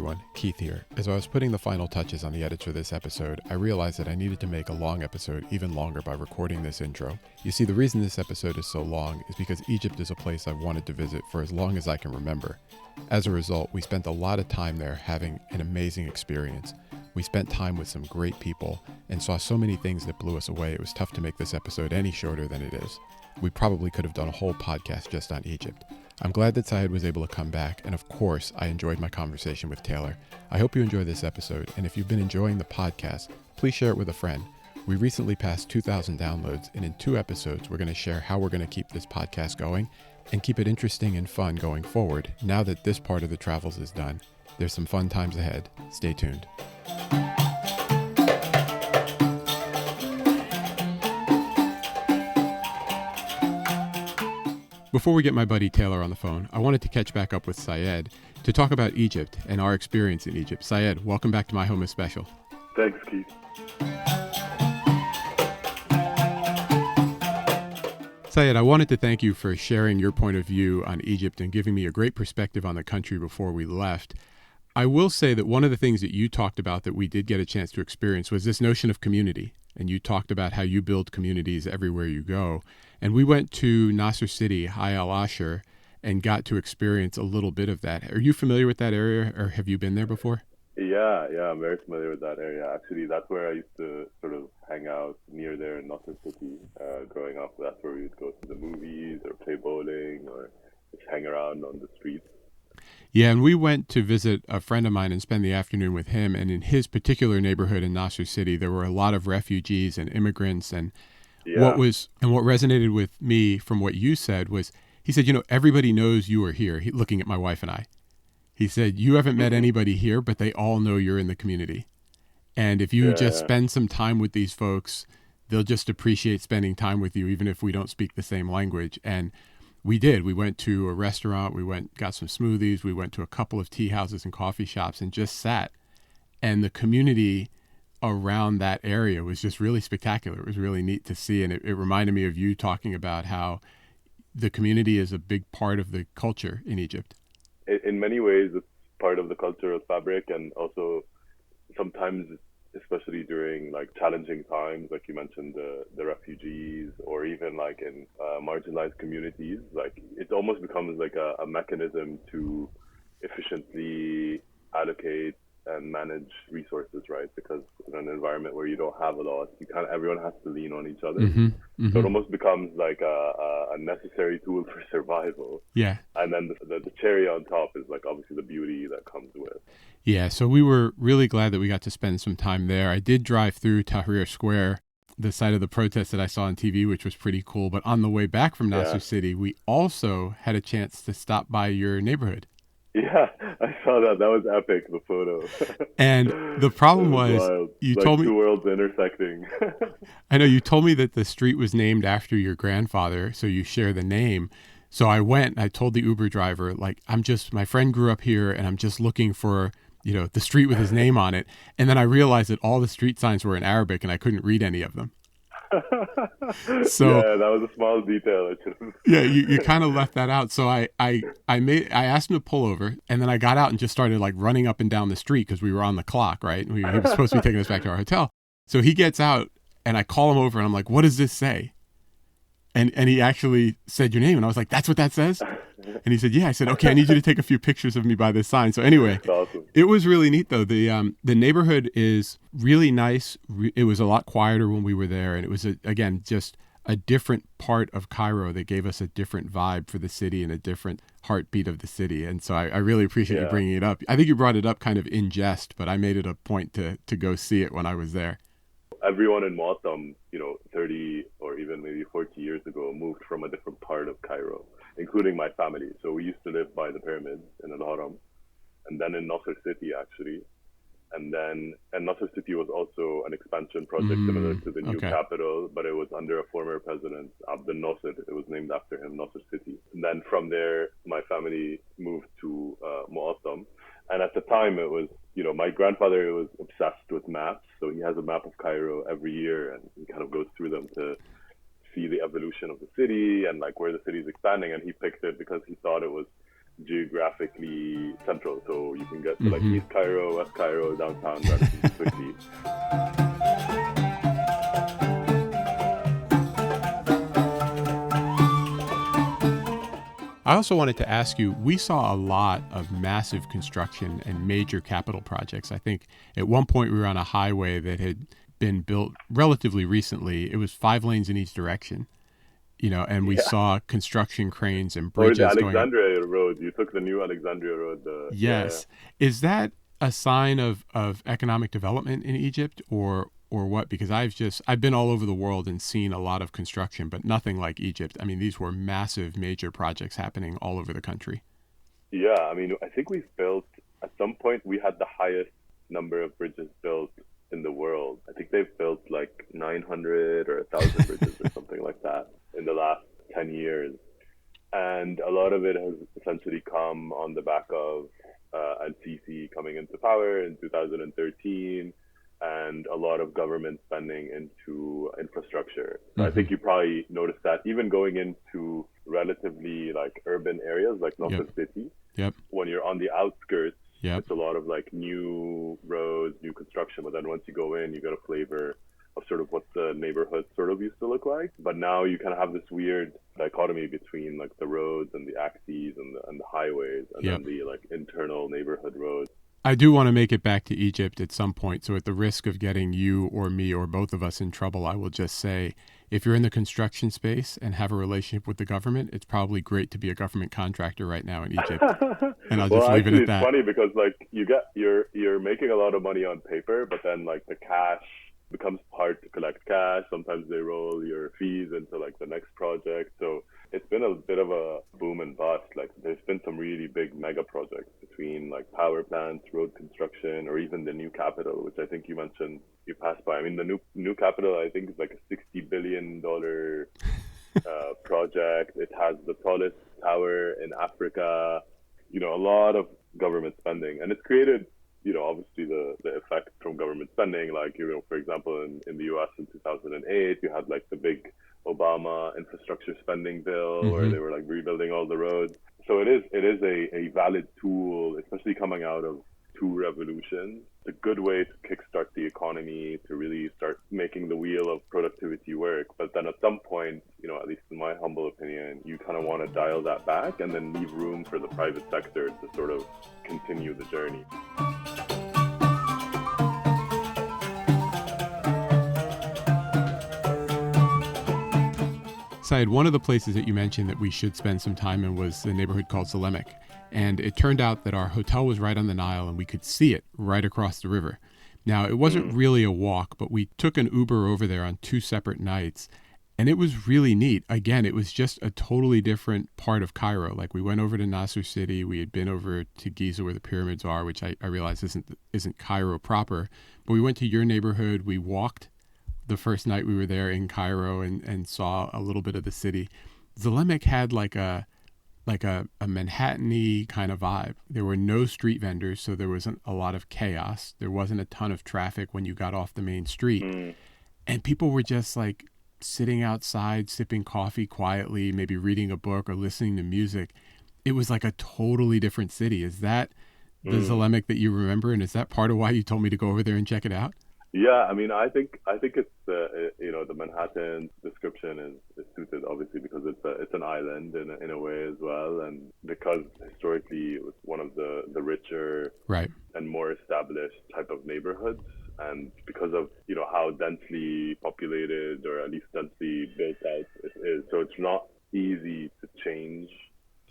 everyone, Keith here. As I was putting the final touches on the edits for this episode, I realized that I needed to make a long episode even longer by recording this intro. You see, the reason this episode is so long is because Egypt is a place I've wanted to visit for as long as I can remember. As a result, we spent a lot of time there having an amazing experience. We spent time with some great people and saw so many things that blew us away it was tough to make this episode any shorter than it is. We probably could have done a whole podcast just on Egypt. I'm glad that Syed was able to come back, and of course, I enjoyed my conversation with Taylor. I hope you enjoy this episode, and if you've been enjoying the podcast, please share it with a friend. We recently passed 2,000 downloads, and in 2 episodes, we're going to share how we're going to keep this podcast going and keep it interesting and fun going forward. Now that this part of the travels is done, there's some fun times ahead. Stay tuned. Before we get my buddy Taylor on the phone, I wanted to catch back up with Syed to talk about Egypt and our experience in Egypt. Syed, welcome back to My Home is Special. Thanks, Keith. Syed, I wanted to thank you for sharing your point of view on Egypt and giving me a great perspective on the country before we left. I will say that one of the things that you talked about that we did get a chance to experience was this notion of community. And you talked about how you build communities everywhere you go. And we went to Nasser City, High Al Ashar, and got to experience a little bit of that. Are you familiar with that area, or have you been there before? Yeah, I'm very familiar with that area. Actually, that's where I used to sort of hang out near there in Nasser City growing up. That's where we would go to the movies or play bowling or just hang around on the streets. Yeah, and we went to visit a friend of mine and spend the afternoon with him. And in his particular neighborhood in Nasser City, there were a lot of refugees and immigrants. And what resonated with me from what you said was, he said, everybody knows you are here, looking at my wife and I. He said, you haven't met anybody here, but they all know you're in the community. And if you spend some time with these folks, they'll just appreciate spending time with you, even if we don't speak the same language. And we did. We went to a restaurant, got some smoothies, we went to a couple of tea houses and coffee shops and just sat. And the community around that area was just really spectacular. It was really neat to see. And it reminded me of you talking about how the community is a big part of the culture in Egypt. In many ways, it's part of the cultural fabric, and also sometimes, especially during like challenging times, like you mentioned, the refugees, or even like in marginalized communities, like it almost becomes like a mechanism to efficiently allocate and manage resources, right? Because in an environment where you don't have a lot, everyone has to lean on each other. So it almost becomes like a necessary tool for survival. Yeah. And then the cherry on top is like obviously the beauty that comes with. Yeah, so we were really glad that we got to spend some time there. I did drive through Tahrir Square, the site of the protest that I saw on TV, which was pretty cool. But on the way back from Nasser City, we also had a chance to stop by your neighborhood. Yeah, I saw that. That was epic, the photo. And the problem was you like told me... two worlds intersecting. I know, you told me that the street was named after your grandfather, so you share the name. So I went and I told the Uber driver, my friend grew up here and I'm just looking for, the street with his name on it. And then I realized that all the street signs were in Arabic and I couldn't read any of them. So yeah, that was a small detail. Yeah, you kind of left that out. So I asked him to pull over, and then I got out and just started running up and down the street because we were on the clock, right? He was supposed to be taking us back to our hotel. So he gets out and I call him over and I'm like, what does this say? And he actually said your name, and I was like, that's what that says? And he said, yeah. I said, okay, I need you to take a few pictures of me by this sign. So anyway, awesome. It was really neat, though. The neighborhood is really nice. It was a lot quieter when we were there, and it was, again, just a different part of Cairo that gave us a different vibe for the city and a different heartbeat of the city. And so I really appreciate you bringing it up. I think you brought it up kind of in jest, but I made it a point to go see it when I was there. Everyone in Maltam, 30 or even maybe 40 years ago, moved from a different part of Cairo, including my family. So we used to live by the pyramids in Al-Haram, and then in Nasser City, actually. And Nasser City was also an expansion project similar to the new capital, but it was under a former president, Abdel Nasser. It was named after him, Nasser City. And then from there, my family moved to Mu'attam. And at the time, it was, my grandfather was obsessed with maps. So he has a map of Cairo every year, and he kind of goes through them to see the evolution of the city and where the city is expanding. And he picked it because he thought it was geographically central. So you can get to like East Cairo, West Cairo, downtown relatively quickly. I also wanted to ask you, we saw a lot of massive construction and major capital projects. I think at one point we were on a highway that had been built relatively recently. It was 5 lanes in each direction, and we saw construction cranes and bridges or the going up. Alexandria Road. You took the new Alexandria Road. Yes. Yeah. Is that a sign of economic development in Egypt or what? Because I've been all over the world and seen a lot of construction, but nothing like Egypt. I mean, these were massive, major projects happening all over the country. Yeah, I mean, I think at some point, we had the highest number of bridges built in the world. I think they've built like 900 or 1,000 bridges or something like that in the last 10 years. And a lot of it has essentially come on the back of Al-Sisi coming into power in 2013. And a lot of government spending into infrastructure. So I think you probably noticed that even going into relatively like urban areas like Nasser City, when you're on the outskirts, it's a lot of like new roads, new construction. But then once you go in, you get a flavor of sort of what the neighborhood sort of used to look like. But now you kind of have this weird dichotomy between like the roads and the axes and the highways and then the like internal neighborhood roads. I do want to make it back to Egypt at some point, so at the risk of getting you or me or both of us in trouble, I will just say, if you're in the construction space and have a relationship with the government, it's probably great to be a government contractor right now in Egypt. And I'll just leave it at that. It's funny because like you're making a lot of money on paper, but then like the cash becomes hard to collect cash. Sometimes they roll your fees into like the next project. So it's been a bit of a boom and bust. Like there's been some really big mega projects between like power plants, road construction, or even the new capital, which I think you mentioned you passed by. I mean, the new capital, I think is like a $60 billion project. It has the tallest tower in Africa, a lot of government spending. And it's created, obviously the effect from government spending, like, for example, in the US in 2008, you had like the big Obama infrastructure spending bill where they were like rebuilding all the roads. So it is a valid tool, especially coming out of 2 revolutions. It's a good way to kickstart the economy, to really start making the wheel of productivity work. But then at some point, at least in my humble opinion, you kind of want to dial that back and then leave room for the private sector to sort of continue the journey. Syed, one of the places that you mentioned that we should spend some time in was the neighborhood called Zalemic. And it turned out that our hotel was right on the Nile and we could see it right across the river. Now, it wasn't really a walk, but we took an Uber over there on 2 separate nights. And it was really neat. Again, it was just a totally different part of Cairo. Like we went over to Nasser City. We had been over to Giza where the pyramids are, which I realize isn't Cairo proper. But we went to your neighborhood. We walked the first night we were there in Cairo and saw a little bit of the city. Zalemic had like a Manhattan-y kind of vibe. There were no street vendors, so there wasn't a lot of chaos. There wasn't a ton of traffic when you got off the main street. And people were just like sitting outside, sipping coffee quietly, maybe reading a book or listening to music. It was like a totally different city. Is that the Zalemic that you remember? And is that part of why you told me to go over there and check it out? Yeah, I mean, I think it's the Manhattan description is suited obviously because it's an island in a way as well, and because historically it was one of the richer and more established type of neighborhoods, and because of how densely populated or at least densely built out it is, so it's not easy to change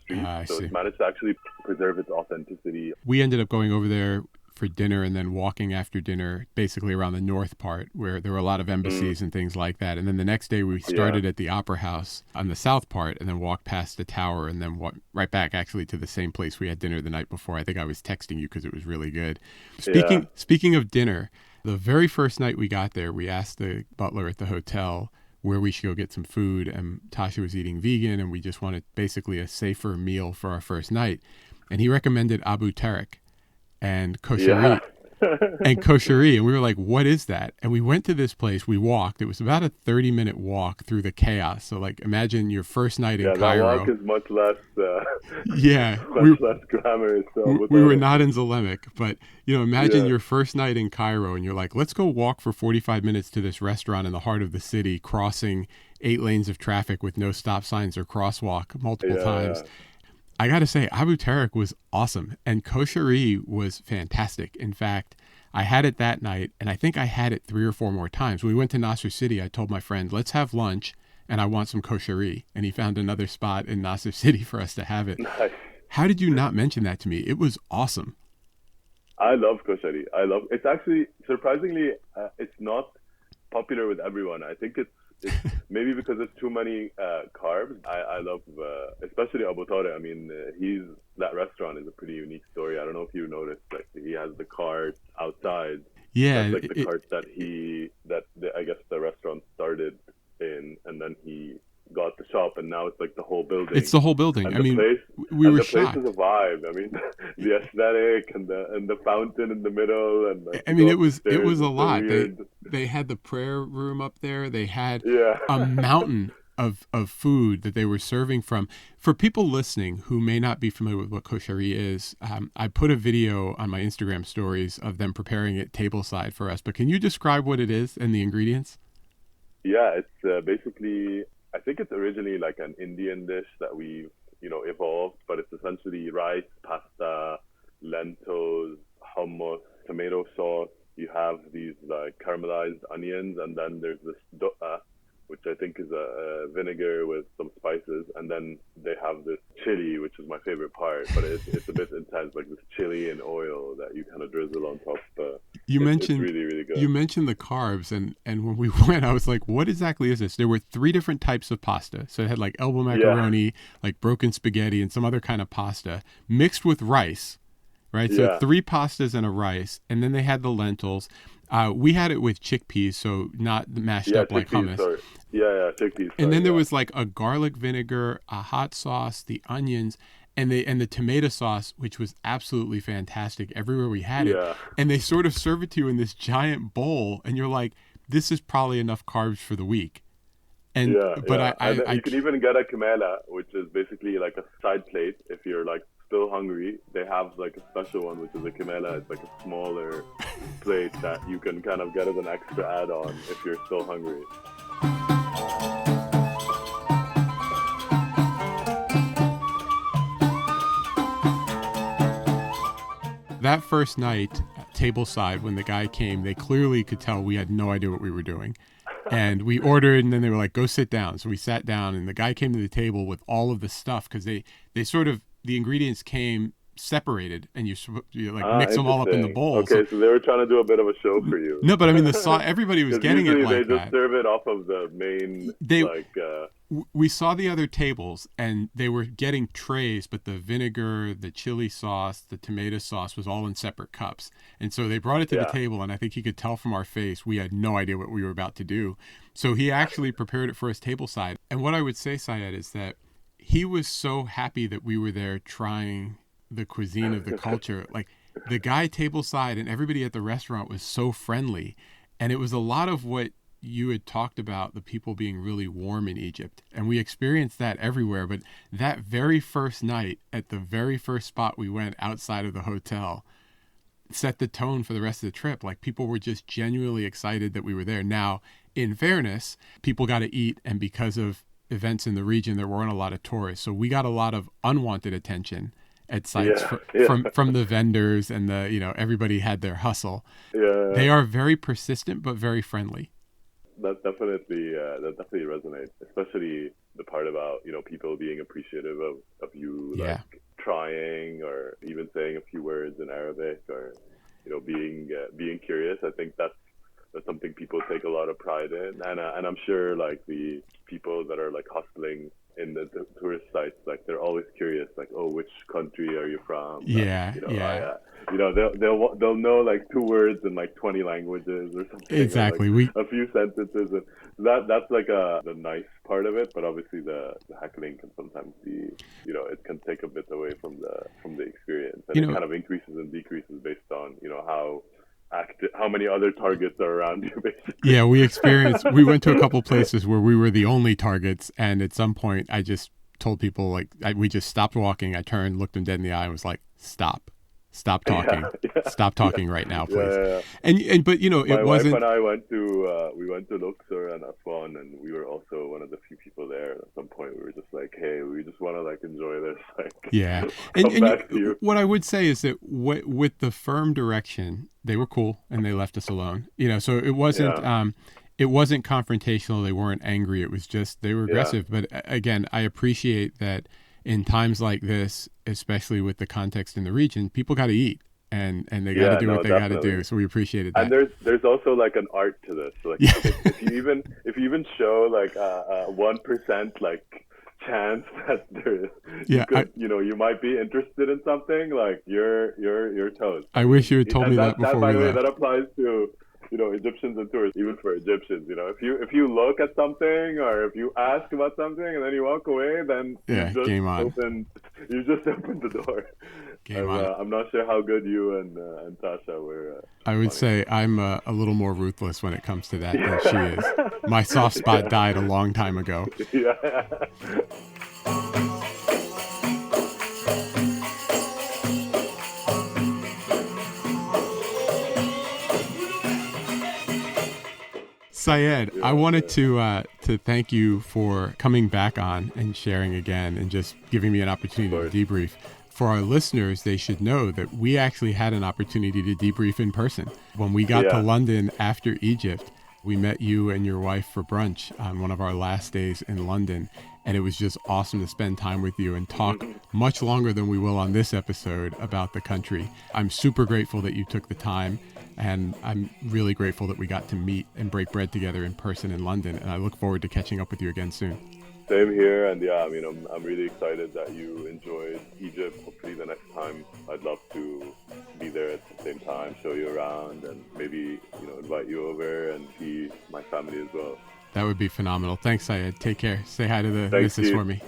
streets. So it's managed to actually preserve its authenticity. We ended up going over there for dinner and then walking after dinner basically around the north part where there were a lot of embassies and things like that. And then the next day we started at the Opera House on the south part and then walked past the tower and then walked right back actually to the same place we had dinner the night before. I think I was texting you because it was really good. Speaking of dinner, the very first night we got there, we asked the butler at the hotel where we should go get some food, and Tasha was eating vegan and we just wanted basically a safer meal for our first night. And he recommended Abu Tarik and kosher and kosheri. And we were like, what is that? And we went to this place. We walked. It was about a 30-minute walk through the chaos. So like imagine your first night in Yeah, that walk Cairo. is much less Yeah, much less glamorous. So we were not in Zalemic, but imagine yeah, your first night in Cairo and you're like, let's go walk for 45 minutes to this restaurant in the heart of the city, crossing 8 lanes of traffic with no stop signs or crosswalk multiple times. yeah, I got to say, Abu Tarik was awesome and kosheri was fantastic. In fact, I had it that night and I think I had it 3 or 4 more times. When we went to Nasser City, I told my friend, let's have lunch and I want some kosheri. And he found another spot in Nasser City for us to have it. nice. How did you not mention that to me? It was awesome. I love koshari. I love it's actually surprisingly it's not popular with everyone. I think it's maybe because it's too many carbs. I love especially Abu Tare. I mean, he's that restaurant is a pretty unique story. I don't know if you noticed, like he has the cart outside. Yeah, That's like the cart I guess the restaurant started in, and then he got the shop, and now it's like the whole building. it's the whole building. And I the mean, place, we and were the place shocked. is a vibe. I mean, the aesthetic and the fountain in the middle, and like I you mean, go it up the was stairs. a It's so lot. They weird. they had the prayer room up there. They had Yeah, a mountain of food that they were serving from. For people listening who may not be familiar with what kosheri is, I put a video on my Instagram stories of them preparing it tableside for us. But can you describe what it is and the ingredients? yeah. It's basically. I think it's originally like an Indian dish that we evolved, but it's essentially rice, pasta, lentils, hummus, tomato sauce. You have these like caramelized onions, and then there's this doa, which I think is a vinegar with some spices, and then they have this chili, which is my favorite part, but it's a bit intense, like this chili and oil that you kind of drizzle on top. You It's mentioned really really you good. mentioned the carbs, and when we went, I was like, what exactly is this? There were 3 different types of pasta. So it had like elbow Yeah, macaroni, like broken spaghetti, and some other kind of pasta mixed with rice, right? So yeah, 3 pastas and a rice, and then they had the lentils. We had it with chickpeas, so not mashed yeah. up like Chickpeas, hummus. sorry. Yeah, chickpeas, And then sorry. there Yeah, was like a garlic vinegar, a hot sauce, the onions, and the tomato sauce, which was absolutely fantastic everywhere we had it. yeah. And they sort of serve it to you in this giant bowl, and you're like, this is probably enough carbs for the week. And Yeah, but yeah. And I you can even get a kamela, which is basically like a side plate. If you're like still hungry, they have like a special one, which is a kamela. It's like a smaller plate that you can kind of get as an extra add-on if you're still hungry. that first night, tableside, when the guy came, they clearly could tell we had no idea what we were doing. And we ordered, and then they were like, go sit down. So we sat down, and the guy came to the table with all of the stuff because they sort of, the ingredients came separated, and you like Ah, mix them all up in the interesting. bowl. So Okay, so they were trying to do a bit of a show for you. no, but I mean, the sauce, everybody was Because getting it usually they like just that. serve it off of the main, They like, we saw the other tables and they were getting trays, but the vinegar, the chili sauce, the tomato sauce was all in separate cups. And so they brought it to the yeah, table, and I think he could tell from our face we had no idea what we were about to do. So he actually prepared it for us tableside. And what I would say, Syed, is that he was so happy that we were there trying the cuisine of the culture. Like the guy tableside and everybody at the restaurant was so friendly. And it was a lot of what you had talked about, the people being really warm in Egypt. And we experienced that everywhere. But that very first night at the very first spot we went outside of the hotel set the tone for the rest of the trip. Like people were just genuinely excited that we were there. Now, in fairness, people got to eat. And because of events in the region, there weren't a lot of tourists. So we got a lot of unwanted attention at sites yeah, yeah, from the vendors and everybody had their hustle. yeah. They are very persistent, but very friendly. That definitely resonates, especially the part about people being appreciative of you Yeah. like trying or even saying a few words in Arabic or being curious. I think that's something people take a lot of pride in, and I'm sure like the people that are like hustling in the tourist sites, like they're always curious, like, oh, which country are you from? And, Yeah, yeah. they'll know like 2 words in like 20 languages or something, or like Exactly. We a few sentences, and that's like the nice part of it. But obviously the heckling can sometimes be, it can take a bit away from the experience, and you it know, kind of increases and decreases based on how how many other targets are around you, basically. Yeah, we went to a couple places where we were the only targets. And at some point, I just told people, like, we just stopped walking. I turned, looked them dead in the eye, and was like, stop talking. Stop talking right now, please. Yeah. But, you know, it My wife wasn't. and I we went to Luxor and Aswan, and we were also one of the few people there. At some point, we were just like, hey, we just want to like enjoy this. Yeah. Like, And, come back to you. what I would say is that with the firm direction, they were cool and they left us alone. You know, so Yeah. it wasn't confrontational. They weren't angry. It was just they were Yeah. aggressive. But again, I appreciate that in times like this, especially with the context in the region, people got to eat and they got to Yeah. do what No, they got to do. definitely. So we appreciated And that. there's also like an art to this. Like Yeah. if you even show like a 1% like chance that there you Yeah. could you might be interested in something, like you're toast. I I wish mean, you had told me and that that before by we the way that left. applies to Egyptians and tourists, even for Egyptians. If you look at something or if you ask about something and then you walk away, then Yeah. Game on. you just opened the door. Game on. I'm not sure how good you and Tasha were I would responding say to I'm a little more ruthless when it comes to that than she is. My soft that. spot died a long time ago. Yeah. Yeah. Syed, I Yeah, wanted yeah. to thank you for coming back on and sharing again and just giving me an Of opportunity course. to debrief. For our listeners, they should know that we actually had an opportunity to debrief in person. When we got to Yeah. London after Egypt, we met you and your wife for brunch on one of our last days in London. And it was just awesome to spend time with you and talk much longer than we will on this episode about the country. I'm super grateful that you took the time. And I'm really grateful that we got to meet and break bread together in person in London. And I look forward to catching up with you again soon. Same here, and yeah, I mean, I'm really excited that you enjoyed Egypt. Hopefully, the next time I'd love to be there at the same time, show you around, and maybe invite you over and see my family as well. That would be phenomenal. Thanks, Syed. Take care. Say hi to the Thanks, missus Keith. for me.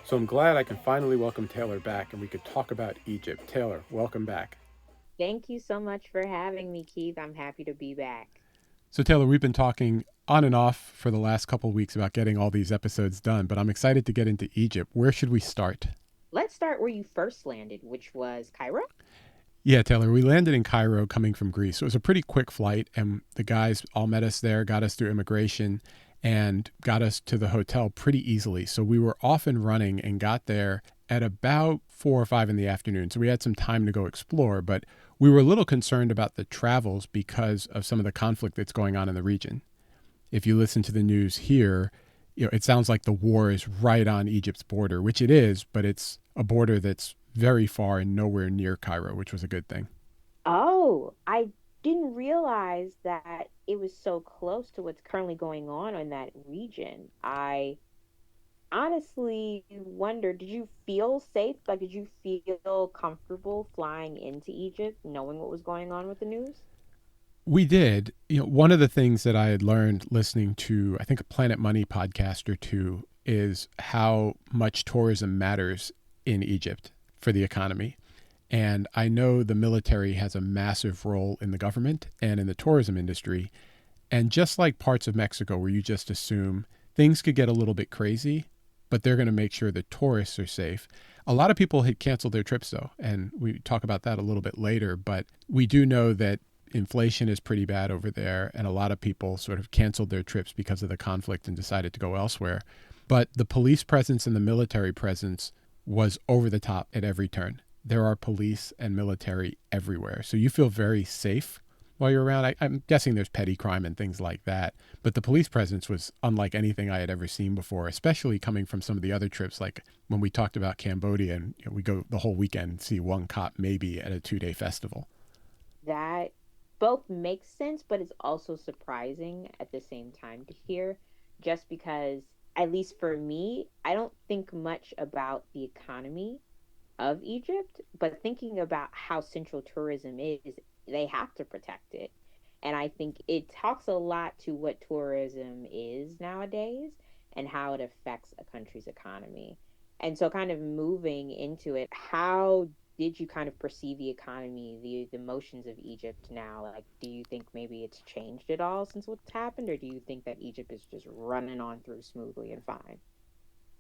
So I'm glad I can finally welcome Taylor back and we could talk about Egypt. Taylor, welcome back. Thank you so much for having me, Keith. I'm happy to be back. So, Taylor, we've been talking on and off for the last couple of weeks about getting all these episodes done, but I'm excited to get into Egypt. Where should we start? Let's start where you first landed, which was Cairo. Yeah, Taylor, we landed in Cairo coming from Greece. So it was a pretty quick flight, and the guys all met us there, got us through immigration, and got us to the hotel pretty easily. So we were off and running and got there at about 4 or 5 in the afternoon. So we had some time to go explore, but we were a little concerned about the travels because of some of the conflict that's going on in the region. If you listen to the news here, it sounds like the war is right on Egypt's border, which it is, but it's a border that's very far and nowhere near Cairo, which was a good thing. Oh, I didn't realize that it was so close to what's currently going on in that region. I honestly wonder, did you feel safe? Like, did you feel comfortable flying into Egypt, knowing what was going on with the news? We did. One of the things that I had learned listening to, I think, a Planet Money podcast or two, is how much tourism matters in Egypt for the economy. And I know the military has a massive role in the government and in the tourism industry. And just like parts of Mexico, where you just assume things could get a little bit crazy, but they're going to make sure the tourists are safe. A lot of people had canceled their trips, though, and we talk about that a little bit later. But we do know that inflation is pretty bad over there, and a lot of people sort of canceled their trips because of the conflict and decided to go elsewhere. But the police presence and the military presence was over the top at every turn. There are police and military everywhere. So you feel very safe while you're around. I'm guessing there's petty crime and things like that. But the police presence was unlike anything I had ever seen before, especially coming from some of the other trips. Like when we talked about Cambodia, and we go the whole weekend and see one cop maybe at a 2-day festival. That both makes sense, but it's also surprising at the same time to hear, just because, at least for me, I don't think much about the economy of Egypt, but thinking about how central tourism is, they have to protect it. And I think it talks a lot to what tourism is nowadays and how it affects a country's economy. And so, kind of moving into it, how did you kind of perceive the economy, the motions of Egypt now? Like, do you think maybe it's changed at all since what's happened, or do you think that Egypt is just running on through smoothly and fine?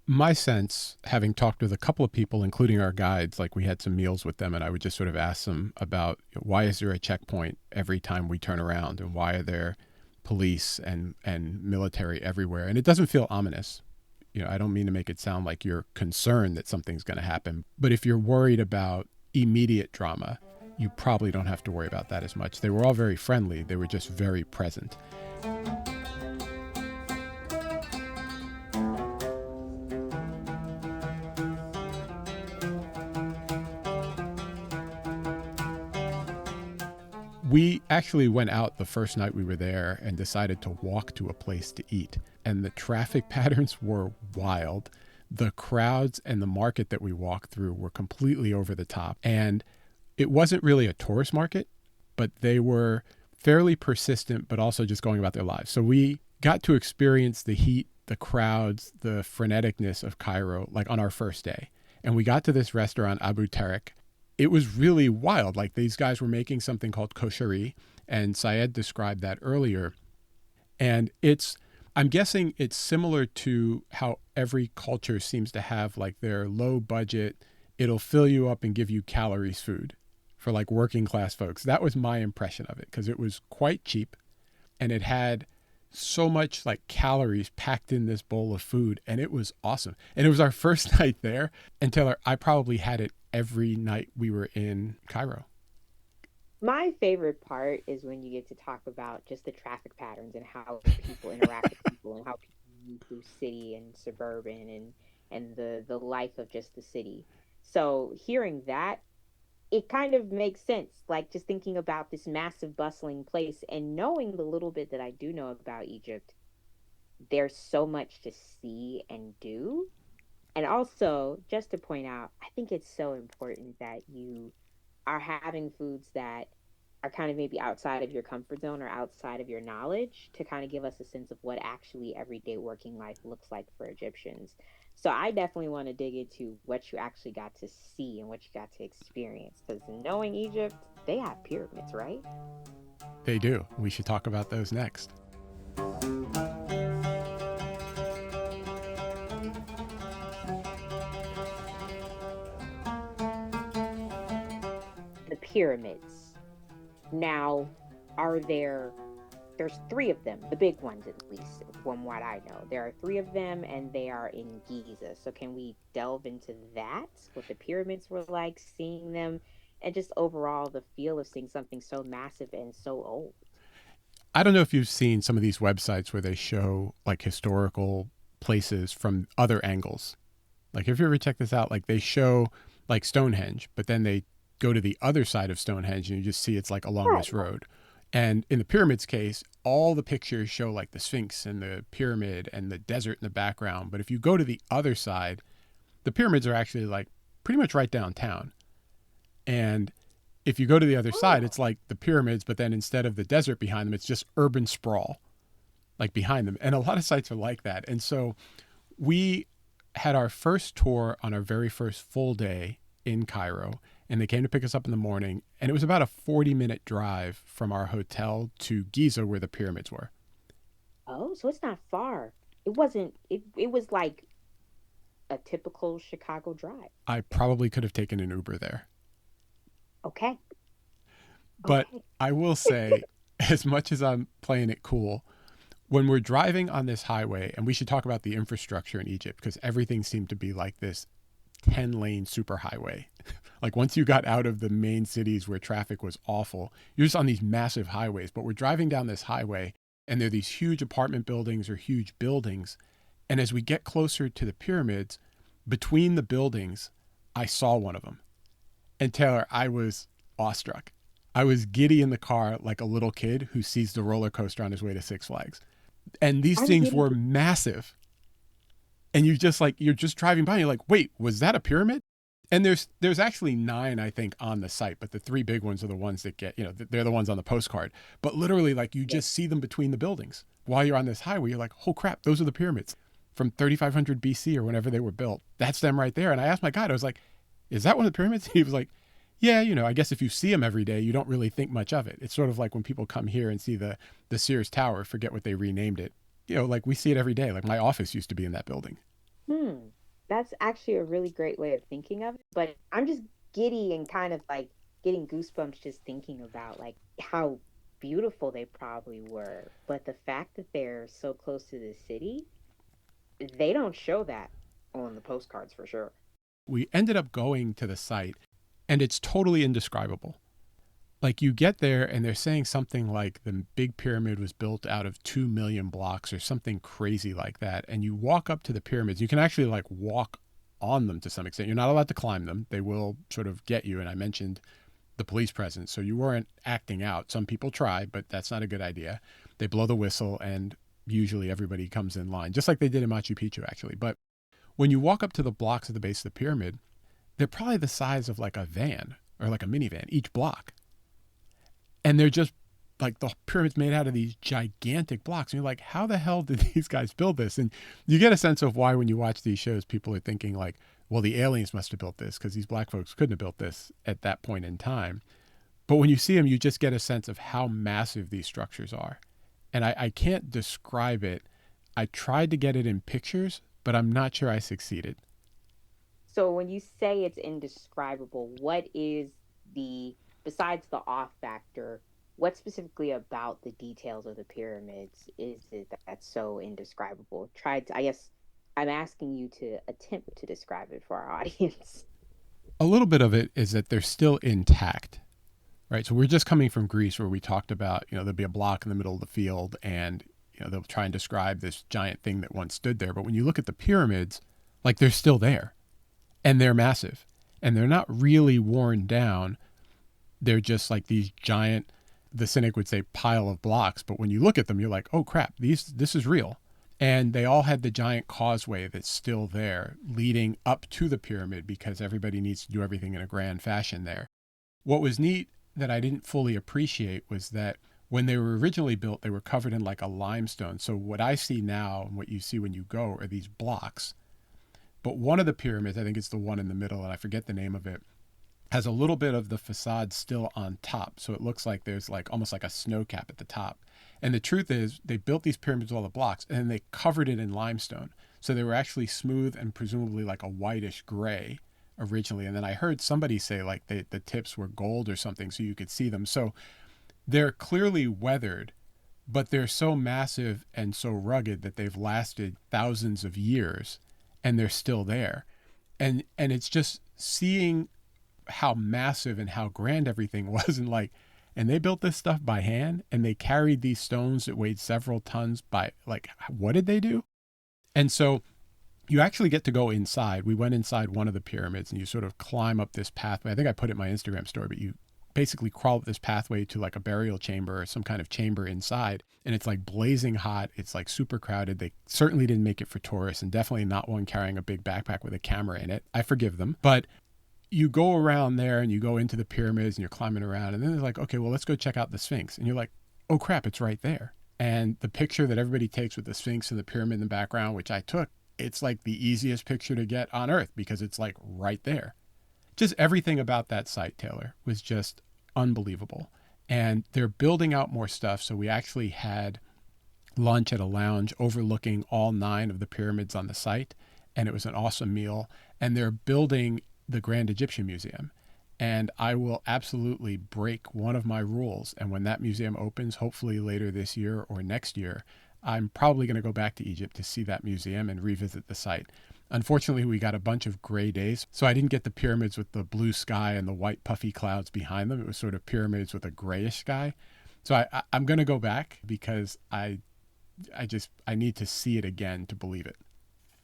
My sense, having talked with a couple of people, including our guides, like we had some meals with them, and I would just sort of ask them about why is there a checkpoint every time we turn around, and why are there police and military everywhere? And it doesn't feel ominous. I don't mean to make it sound like you're concerned that something's going to happen, but if you're worried about immediate drama, you probably don't have to worry about that as much. They were all very friendly. They were just very present. We actually went out the first night we were there and decided to walk to a place to eat. And the traffic patterns were wild. The crowds and the market that we walked through were completely over the top. And it wasn't really a tourist market, but they were fairly persistent, but also just going about their lives. So we got to experience the heat, the crowds, the freneticness of Cairo, like on our first day. And we got to this restaurant, Abu Tarik. It was really wild. Like these guys were making something called koshari, and Syed described that earlier. And I'm guessing it's similar to how every culture seems to have like their low budget, it'll fill you up and give you calories food for like working class folks. That was my impression of it because it was quite cheap and it had so much like calories packed in this bowl of food, and it was awesome. And it was our first night there. And Taylor, I probably had it every night we were in Cairo. My favorite part is when you get to talk about just the traffic patterns and how people interact with people and how people move through city and suburban and the life of just the city. So hearing that, it kind of makes sense. Like just thinking about this massive bustling place and knowing the little bit that I do know about Egypt, there's so much to see and do. And also, just to point out, I think it's so important that you are having foods that are kind of maybe outside of your comfort zone or outside of your knowledge to kind of give us a sense of what actually everyday working life looks like for Egyptians. So I definitely want to dig into what you actually got to see and what you got to experience because knowing Egypt, they have pyramids, right? They do. We should talk about those next. The pyramids. Now, are there's three of them, the big ones at least, from what I know. There are three of them and they are in Giza. So can we delve into that? What the pyramids were like, seeing them, and just overall the feel of seeing something so massive and so old. I don't know if you've seen some of these websites where they show like historical places from other angles. Like if you ever check this out, like they show like Stonehenge, but then they go to the other side of Stonehenge and you just see it's like along Right. this road. And in the pyramids case, all the pictures show like the Sphinx and the pyramid and the desert in the background. But if you go to the other side, the pyramids are actually like pretty much right downtown. And if you go to the other side, Oh, it's like the pyramids, but then instead of the desert behind them, it's just urban sprawl like behind them. And a lot of sites are like that. And so we had our first tour on our very first full day in Cairo, and they came to pick us up in the morning, and it was about a 40-minute drive from our hotel to Giza where the pyramids were. oh, so it's not far. It wasn't, it was like a typical Chicago drive. I probably could have taken an Uber there. Okay. But Okay. I will say, as much as I'm playing it cool, when we're driving on this highway, and we should talk about the infrastructure in Egypt because everything seemed to be like this 10-lane superhighway. Like once you got out of the main cities where traffic was awful, you're just on these massive highways. But we're driving down this highway and there are these huge apartment buildings or huge buildings. And as we get closer to the pyramids, between the buildings, I saw one of them. And Taylor, I was awestruck. I was giddy in the car like a little kid who sees the roller coaster on his way to Six Flags. And these I'm things getting were massive. And you're just driving by and you're like, wait, was that a pyramid? And there's actually 9, I think, on the site, but the 3 big ones are the ones that get, they're the ones on the postcard. But literally, like, you Yeah. just see them between the buildings while you're on this highway. You're like, oh crap, those are the pyramids from 3500 BC or whenever they were built. That's them right there. And I asked my guide, I was like, is that one of the pyramids? He was like, yeah, I guess if you see them every day, you don't really think much of it. It's sort of like when people come here and see the Sears Tower, forget what they renamed it. Like we see it every day. Like my office used to be in that building. Hmm. That's actually a really great way of thinking of it. But I'm just giddy and kind of like getting goosebumps just thinking about like how beautiful they probably were. But the fact that they're so close to the city, they don't show that on the postcards for sure. We ended up going to the site and it's totally indescribable. Like you get there and they're saying something like the big pyramid was built out of 2 million blocks or something crazy like that. And you walk up to the pyramids, you can actually like walk on them to some extent. You're not allowed to climb them. They will sort of get you. And I mentioned the police presence. So you weren't acting out. Some people try, but that's not a good idea. They blow the whistle and usually everybody comes in line, just like they did in Machu Picchu, actually. But when you walk up to the blocks at the base of the pyramid, they're probably the size of like a van or like a minivan, each block. And they're just like the pyramid's made out of these gigantic blocks. And you're like, how the hell did these guys build this? And you get a sense of why when you watch these shows, people are thinking like, well, the aliens must have built this because these black folks couldn't have built this at that point in time. But when you see them, you just get a sense of how massive these structures are. And I can't describe it. I tried to get it in pictures, but I'm not sure I succeeded. So when you say it's indescribable, what is besides the off factor, what specifically about the details of the pyramids is it that's so indescribable? I guess I'm asking you to attempt to describe it for our audience. A little bit of it is that they're still intact, right? So we're just coming from Greece where we talked about, there'll be a block in the middle of the field and, they'll try and describe this giant thing that once stood there. But when you look at the pyramids, like they're still there and they're massive and they're not really worn down. They're just like these giant, the cynic would say, pile of blocks. But when you look at them, you're like, oh crap, this is real. And they all had the giant causeway that's still there leading up to the pyramid because everybody needs to do everything in a grand fashion there. What was neat that I didn't fully appreciate was that when they were originally built, they were covered in like a limestone. So what I see now and what you see when you go are these blocks. But one of the pyramids, I think it's the one in the middle, and I forget the name of it, has a little bit of the facade still on top. So it looks like there's like almost like a snow cap at the top. And the truth is they built these pyramids with all the blocks and then they covered it in limestone. So they were actually smooth and presumably like a whitish gray originally. And then I heard somebody say like the tips were gold or something so you could see them. So they're clearly weathered, but they're so massive and so rugged that they've lasted thousands of years and they're still there. And it's just seeing how massive and how grand everything was and they built this stuff by hand and they carried these stones that weighed several tons by like, what did they do? And so you actually get to go inside. We went inside one of the pyramids and you sort of climb up this pathway. I think I put it in my Instagram story, but you basically crawl up this pathway to like a burial chamber or some kind of chamber inside. And it's like blazing hot. It's like super crowded. They certainly didn't make it for tourists and definitely not one carrying a big backpack with a camera in it. I forgive them. But you go around there and you go into the pyramids and you're climbing around and then they're like, okay, well, let's go check out the Sphinx. And you're like, oh crap, it's right there. And the picture that everybody takes with the Sphinx and the pyramid in the background, which I took, it's like the easiest picture to get on earth because it's like right there. Just everything about that site, Taylor, was just unbelievable. And they're building out more stuff. So we actually had lunch at a lounge overlooking all 9 of the pyramids on the site. And it was an awesome meal. And they're building the Grand Egyptian Museum. And I will absolutely break one of my rules. And when that museum opens, hopefully later this year or next year, I'm probably going to go back to Egypt to see that museum and revisit the site. Unfortunately, we got a bunch of gray days, so I didn't get the pyramids with the blue sky and the white puffy clouds behind them. It was sort of pyramids with a grayish sky. So I'm going to go back because I need to see it again to believe it.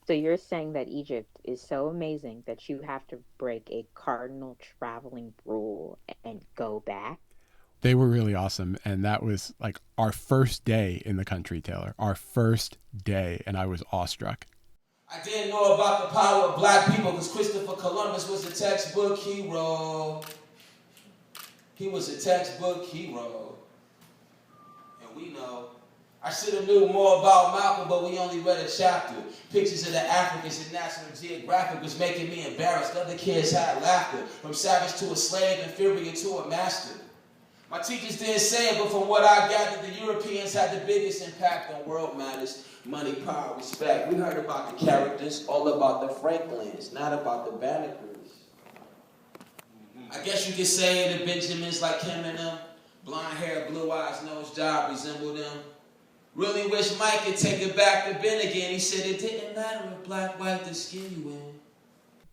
So you're saying that Egypt is so amazing that you have to break a cardinal traveling rule and go back? They were really awesome. And that was like our first day in the country, Taylor, our first day. And I was awestruck. I didn't know about the power of black people because Christopher Columbus was a textbook hero. He was a textbook hero. And we know. I should have knew more about Malcolm, but we only read a chapter. Pictures of the Africans in National Geographic was making me embarrassed. Other kids had laughter. From savage to a slave, inferior to a master. My teachers didn't say it, but from what I gathered, the Europeans had the biggest impact on world matters. Money, power, respect. We heard about the characters, all about the Franklins, not about the Bannekers. I guess you could say the Benjamins like him and them. Blonde hair, blue eyes, nose job resemble them. Really wish Mike could take it back to Ben again. He said it didn't matter if black, white, the skin you in.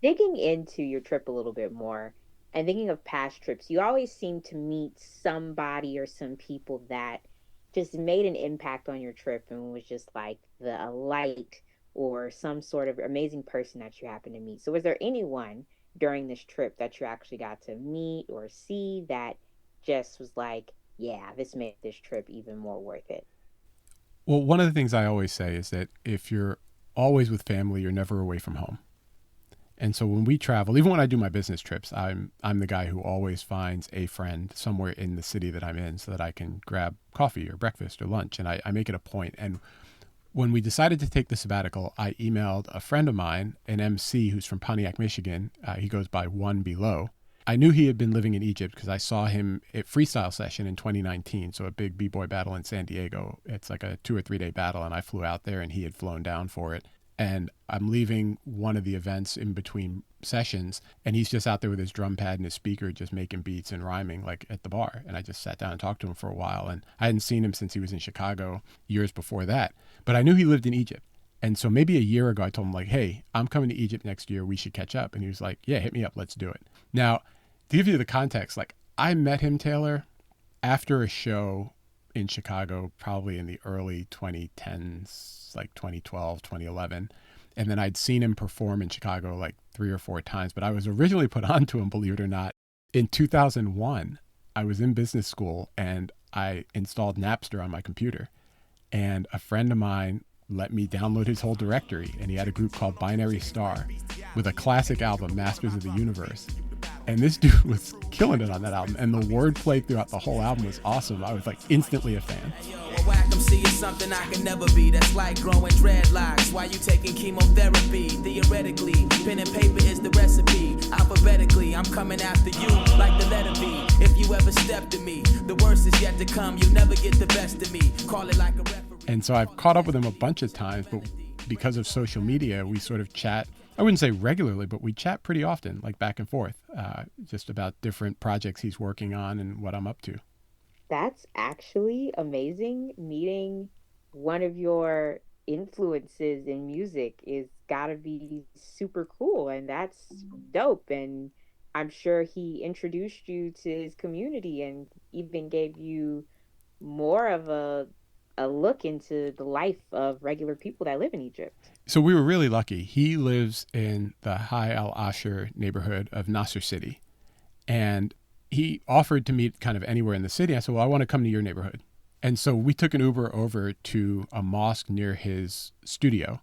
Digging into your trip a little bit more and thinking of past trips, you always seem to meet somebody or some people that just made an impact on your trip and was just like a light or some sort of amazing person that you happened to meet. So, was there anyone during this trip that you actually got to meet or see that just was like, yeah, this made this trip even more worth it? Well, one of the things I always say is that if you're always with family, you're never away from home. And so when we travel, even when I do my business trips, I'm the guy who always finds a friend somewhere in the city that I'm in so that I can grab coffee or breakfast or lunch. And I make it a point. And when we decided to take the sabbatical, I emailed a friend of mine, an MC who's from Pontiac, Michigan. He goes by One Below. I knew he had been living in Egypt because I saw him at Freestyle Session in 2019, so a big B-boy battle in San Diego. It's like a 2 or 3 day battle, and I flew out there, and he had flown down for it. And I'm leaving one of the events in between sessions, and he's just out there with his drum pad and his speaker just making beats and rhyming like at the bar. And I just sat down and talked to him for a while, and I hadn't seen him since he was in Chicago years before that. But I knew he lived in Egypt. And so maybe a year ago, I told him, like, hey, I'm coming to Egypt next year. We should catch up. And he was like, yeah, hit me up. Let's do it. Now, to give you the context, like, I met him, Taylor, after a show in Chicago, probably in the early 2010s, like 2012, 2011. And then I'd seen him perform in Chicago like 3 or 4 times. But I was originally put on to him, believe it or not, in 2001. I was in business school and I installed Napster on my computer. And a friend of mine let me download his whole directory. And he had a group called Binary Star with a classic album, Masters of the Universe. And this dude was killing it on that album. And the wordplay throughout the whole album was awesome. I was like instantly a fan. See is something I can never be. That's like growing dreadlocks. Why you taking chemotherapy? Theoretically, pen and paper is the recipe. Alphabetically, I'm coming after you like the letter B. If you ever step to me, the worst is yet to come. You'll never get the best of me. Call it like a referee. And so I've caught up with him a bunch of times, but because of social media, we sort of chat. I wouldn't say regularly, but we chat pretty often, like back and forth, just about different projects he's working on and what I'm up to. That's actually amazing. Meeting one of your influences in music is gotta be super cool, and that's dope. And I'm sure he introduced you to his community and even gave you more of a look into the life of regular people that live in Egypt. So we were really lucky. He lives in the High Al Asher neighborhood of Nasser City. And he offered to meet kind of anywhere in the city. I said, well, I want to come to your neighborhood. And so we took an Uber over to a mosque near his studio.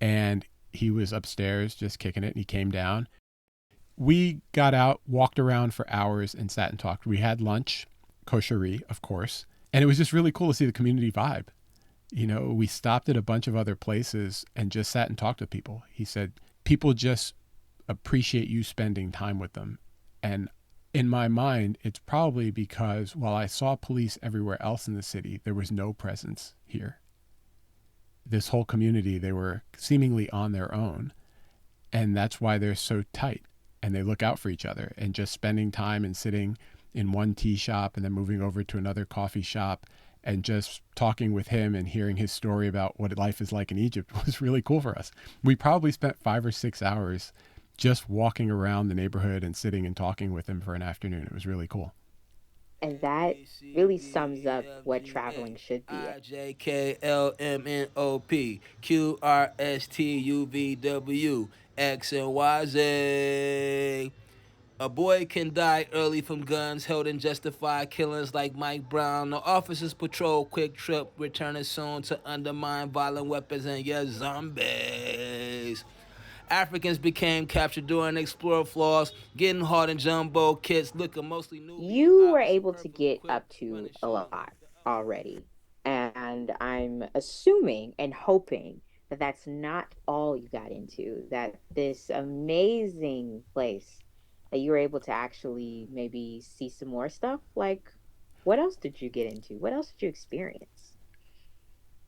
And he was upstairs just kicking it. And he came down. We got out, walked around for hours and sat and talked. We had lunch, koshery, of course. And it was just really cool to see the community vibe. You know, we stopped at a bunch of other places and just sat and talked to people. He said, people just appreciate you spending time with them. And in my mind, it's probably because while I saw police everywhere else in the city, there was no presence here. This whole community, they were seemingly on their own. And that's why they're so tight. And they look out for each other. And just spending time and sitting in one tea shop and then moving over to another coffee shop and just talking with him and hearing his story about what life is like in Egypt was really cool for us. We probably spent 5 or 6 hours just walking around the neighborhood and sitting and talking with him for an afternoon. It was really cool. And that really sums up what traveling should be. IJKLMNOP QRSTUVW XNYZ. A boy can die early from guns held in justified killings like Mike Brown. The officers patrol quick trip, returning soon to undermine violent weapons and yes, zombies. Africans became captured during explorer flaws, getting hard in jumbo kits, looking mostly new. You were able to get up to a lot already. And I'm assuming and hoping that that's not all you got into, that this amazing place that you were able to actually maybe see some more stuff. Like, what else did you get into? What else did you experience?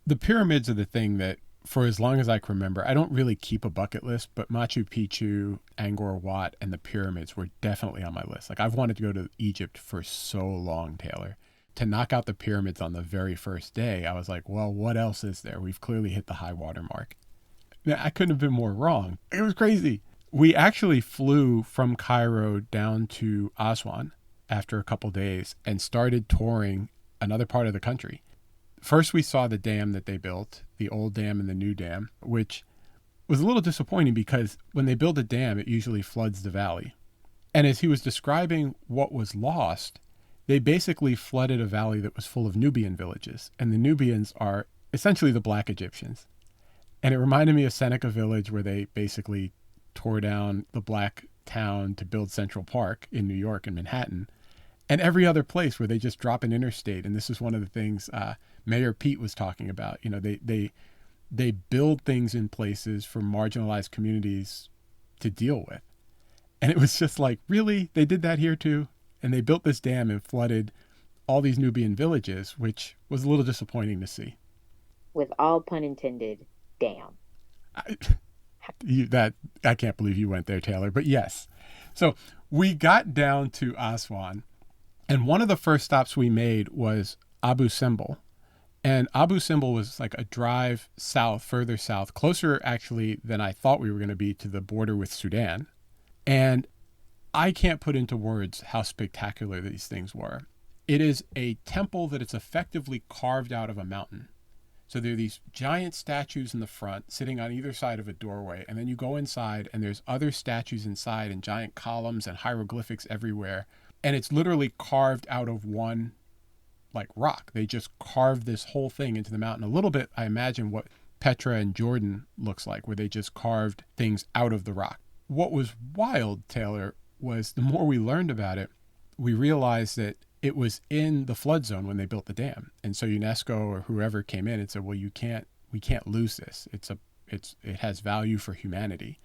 The pyramids are the thing that, for as long as I can remember, I don't really keep a bucket list, but Machu Picchu, Angkor Wat, and the pyramids were definitely on my list. Like, I've wanted to go to Egypt for so long, Taylor. To knock out the pyramids on the very first day, I was like, well, what else is there? We've clearly hit the high water mark. Now, I couldn't have been more wrong. It was crazy. We actually flew from Cairo down to Aswan after a couple days and started touring another part of the country. First, we saw the dam that they built, the old dam and the new dam, which was a little disappointing because when they build a dam, it usually floods the valley. And as he was describing what was lost, they basically flooded a valley that was full of Nubian villages. And the Nubians are essentially the black Egyptians. And it reminded me of Seneca Village, where they basically tore down the black town to build Central Park in New York and Manhattan. And every other place where they just drop an interstate. And this is one of the things Mayor Pete was talking about. You know, they build things in places for marginalized communities to deal with. And it was just like, really? They did that here too? And they built this dam and flooded all these Nubian villages, which was a little disappointing to see. With all pun intended, damn. I can't believe you went there, Taylor, but yes. So we got down to Aswan, and one of the first stops we made was Abu Simbel. And Abu Simbel was like a drive south, further south, closer actually than I thought we were going to be to the border with Sudan. And I can't put into words how spectacular these things were. It is a temple that it's effectively carved out of a mountain. So there are these giant statues in the front sitting on either side of a doorway. And then you go inside and there's other statues inside and giant columns and hieroglyphics everywhere. And it's literally carved out of one like rock. They just carved this whole thing into the mountain. A little bit, I imagine, what Petra and Jordan looks like, where they just carved things out of the rock. What was wild, Taylor, was the more we learned about it, we realized that it was in the flood zone when they built the dam. And so UNESCO or whoever came in and said, well, we can't lose this. It has value for humanity.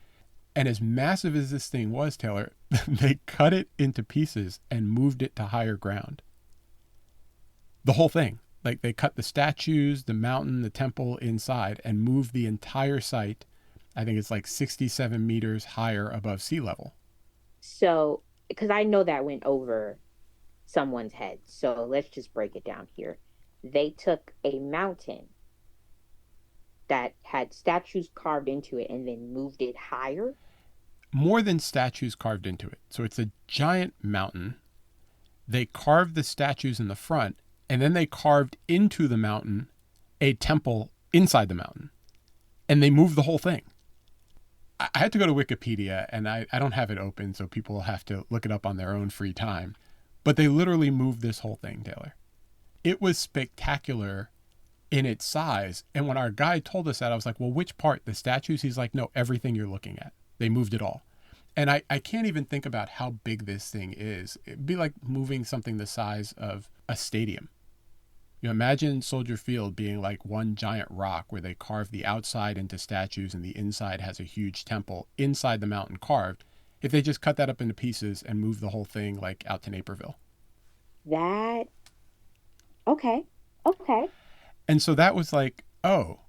And as massive as this thing was, Taylor, they cut it into pieces and moved it to higher ground. The whole thing. Like, they cut the statues, the mountain, the temple inside, and moved the entire site. I think it's like 67 meters higher above sea level. So, because I know that went over someone's head. So let's just break it down here. They took a mountain that had statues carved into it and then moved it higher. More than statues carved into it. So it's a giant mountain. They carved the statues in the front, and then they carved into the mountain a temple inside the mountain. And they moved the whole thing. I had to go to Wikipedia, and I don't have it open, so people will have to look it up on their own free time. But they literally moved this whole thing, Taylor. It was spectacular in its size. And when our guide told us that, I was like, well, which part? The statues? He's like, no, everything you're looking at. They moved it all. And I can't even think about how big this thing is. It'd be like moving something the size of a stadium. You know, imagine Soldier Field being like one giant rock where they carve the outside into statues and the inside has a huge temple inside the mountain carved. If they just cut that up into pieces and move the whole thing like out to Naperville. Okay. And so that was like, oh,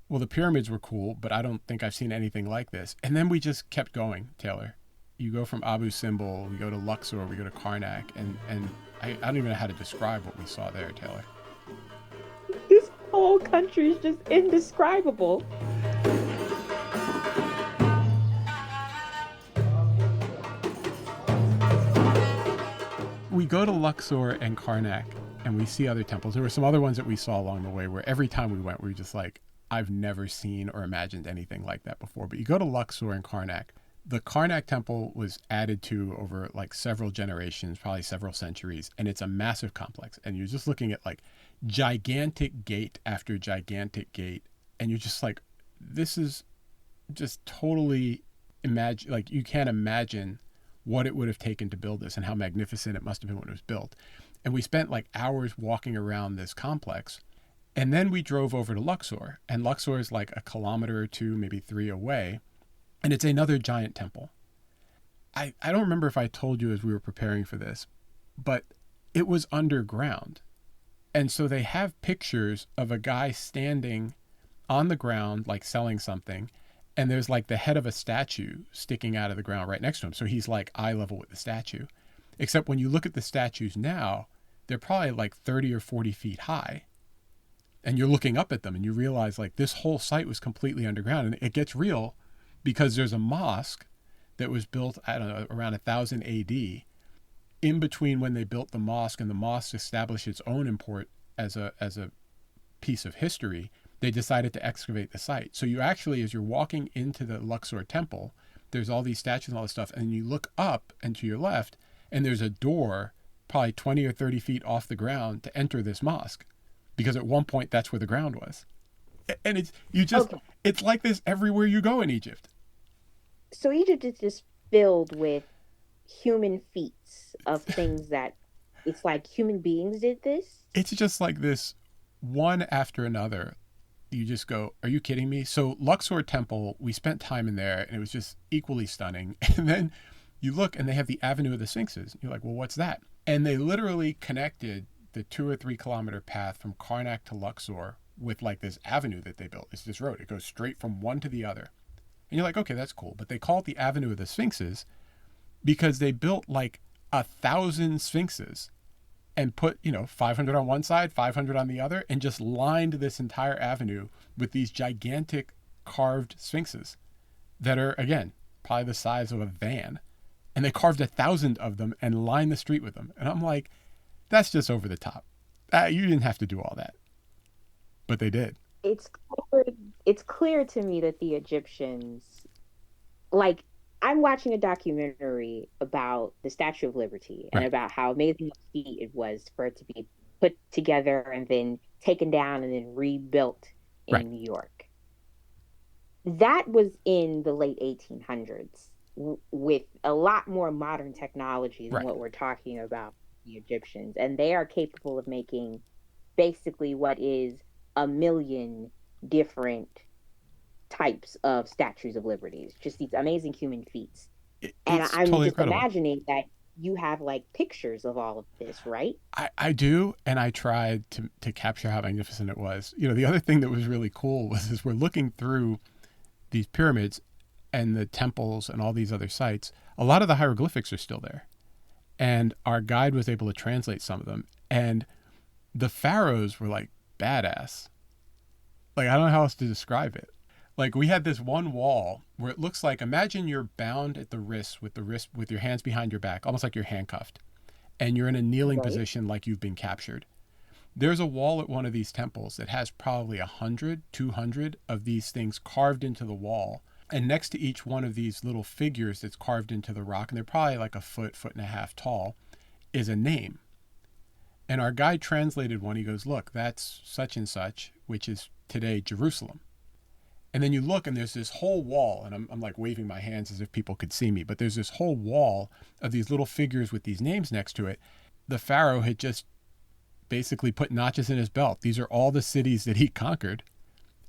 well, the pyramids were cool, but I don't think I've seen anything like this. And then we just kept going, Taylor. You go from Abu Simbel, we go to Luxor, we go to Karnak, and I don't even know how to describe what we saw there, Taylor. This whole country is just indescribable. We go to Luxor and Karnak, and we see other temples. There were some other ones that we saw along the way where every time we went, we were just like, I've never seen or imagined anything like that before. But you go to Luxor and Karnak. The Karnak temple was added to over like several generations, probably several centuries, and it's a massive complex. And you're just looking at like gigantic gate after gigantic gate, and you're just like, this is just totally imagine, like you can't imagine what it would have taken to build this and how magnificent it must have been when it was built. And we spent like hours walking around this complex. And then we drove over to Luxor, and Luxor is like a kilometer or two, maybe 3 away. And it's another giant temple. I don't remember if I told you as we were preparing for this, but it was underground. And so they have pictures of a guy standing on the ground, like selling something. And there's like the head of a statue sticking out of the ground right next to him. So he's like eye level with the statue. Except when you look at the statues now, they're probably like 30 or 40 feet high. And you're looking up at them and you realize like this whole site was completely underground. And it gets real because there's a mosque that was built, I don't know, around 1000 AD. In between when they built the mosque and the mosque established its own import as a piece of history, they decided to excavate the site. So you actually, as you're walking into the Luxor temple, there's all these statues and all this stuff, and you look up and to your left, and there's a door probably 20 or 30 feet off the ground to enter this mosque, because at one point that's where the ground was. And it's like this everywhere you go in Egypt. So Egypt is just filled with human feats of things that it's like human beings did this. It's just like this one after another. You just go, are you kidding me? So Luxor Temple, we spent time in there and it was just equally stunning. And then you look and they have the Avenue of the Sphinxes. You're like, well, what's that? And they literally connected the 2 or 3 kilometer path from Karnak to Luxor with like this avenue that they built. It's this road. It goes straight from one to the other. And you're like, okay, that's cool. But they call it the Avenue of the Sphinxes because they built like 1,000 sphinxes and put, 500 on one side, 500 on the other, and just lined this entire avenue with these gigantic carved sphinxes that are, again, probably the size of a van. And they carved 1,000 of them and lined the street with them. And I'm like, that's just over the top. You didn't have to do all that. But they did. It's clear to me that the Egyptians, like, I'm watching a documentary about the Statue of Liberty and about how amazing a feat it was for it to be put together and then taken down and then rebuilt in New York. That was in the late 1800s with a lot more modern technology than what we're talking about, the Egyptians. And they are capable of making basically what is a million different types of statues of liberties, just these amazing human feats. And I'm totally just imagining that you have like pictures of all of this, right? I do, and I tried to capture how magnificent it was. The other thing that was really cool was as we're looking through these pyramids and the temples and all these other sites, a lot of the hieroglyphics are still there. And our guide was able to translate some of them. And the pharaohs were like badass. Like, I don't know how else to describe it. Like, we had this one wall where it looks like, imagine you're bound at the wrist with your hands behind your back, almost like you're handcuffed, and you're in a kneeling position like you've been captured. There's a wall at one of these temples that has probably 100, 200 of these things carved into the wall. And next to each one of these little figures that's carved into the rock, and they're probably like a foot and a half tall, is a name. And our guide translated one. He goes, look, that's such and such, which is today Jerusalem. And then you look and there's this whole wall, and I'm like waving my hands as if people could see me, but there's this whole wall of these little figures with these names next to it. The pharaoh had just basically put notches in his belt. These are all the cities that he conquered,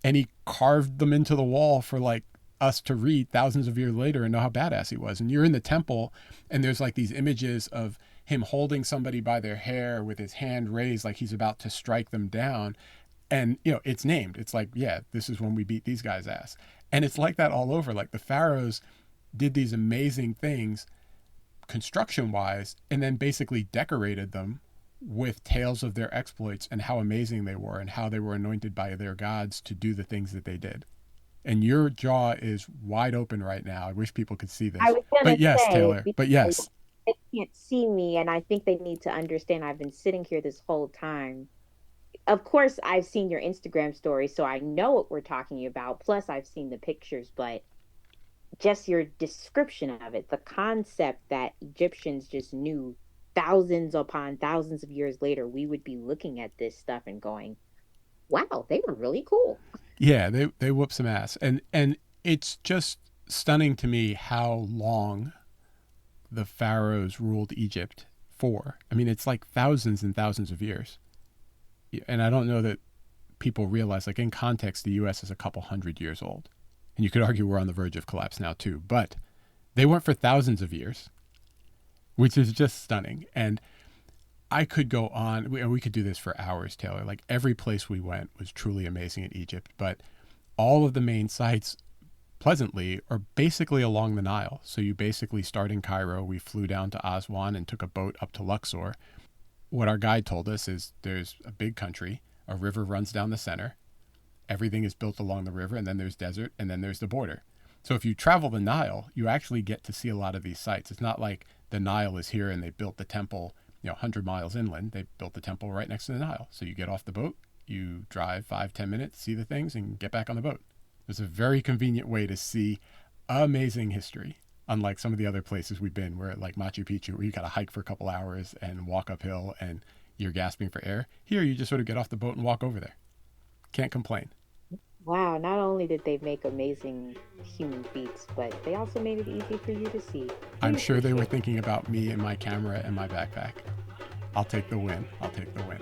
and he carved them into the wall for like us to read thousands of years later and know how badass he was. And you're in the temple and there's like these images of him holding somebody by their hair with his hand raised like he's about to strike them down. And, it's named. It's like, yeah, this is when we beat these guys' ass. And it's like that all over. Like the pharaohs did these amazing things construction-wise and then basically decorated them with tales of their exploits and how amazing they were and how they were anointed by their gods to do the things that they did. And your jaw is wide open right now. I wish people could see this. But yes, Taylor. But yes. They can't see me, and I think they need to understand I've been sitting here this whole time. Of course, I've seen your Instagram story, so I know what we're talking about. Plus, I've seen the pictures, but just your description of it, the concept that Egyptians just knew thousands upon thousands of years later, we would be looking at this stuff and going, wow, they were really cool. Yeah, they whoop some ass. And It's just stunning to me how long the pharaohs ruled Egypt for. I mean, it's like thousands and thousands of years. And I don't know that people realize, like in context, the U.S. is a couple hundred years old. And you could argue we're on the verge of collapse now too. But they went for thousands of years, which is just stunning. And I could go on, we could do this for hours, Taylor. Like every place we went was truly amazing in Egypt. But all of the main sites, pleasantly, are basically along the Nile. So you basically start in Cairo. We flew down to Aswan and took a boat up to Luxor. What our guide told us is there's a big country, a river runs down the center, everything is built along the river, and then there's desert, and then there's the border. So if you travel the Nile, you actually get to see a lot of these sites. It's not like the Nile is here and they built the temple, 100 miles inland. They built the temple right next to the Nile. So you get off the boat, you drive 5-10 minutes, see the things, and get back on the boat. It's a very convenient way to see amazing history, unlike some of the other places we've been, where like Machu Picchu, where you got to hike for a couple hours and walk uphill and you're gasping for air. Here, you just sort of get off the boat and walk over there. Can't complain. Wow, not only did they make amazing human feats, but they also made it easy for you to see. I'm sure they were thinking about me and my camera and my backpack. I'll take the win. I'll take the win.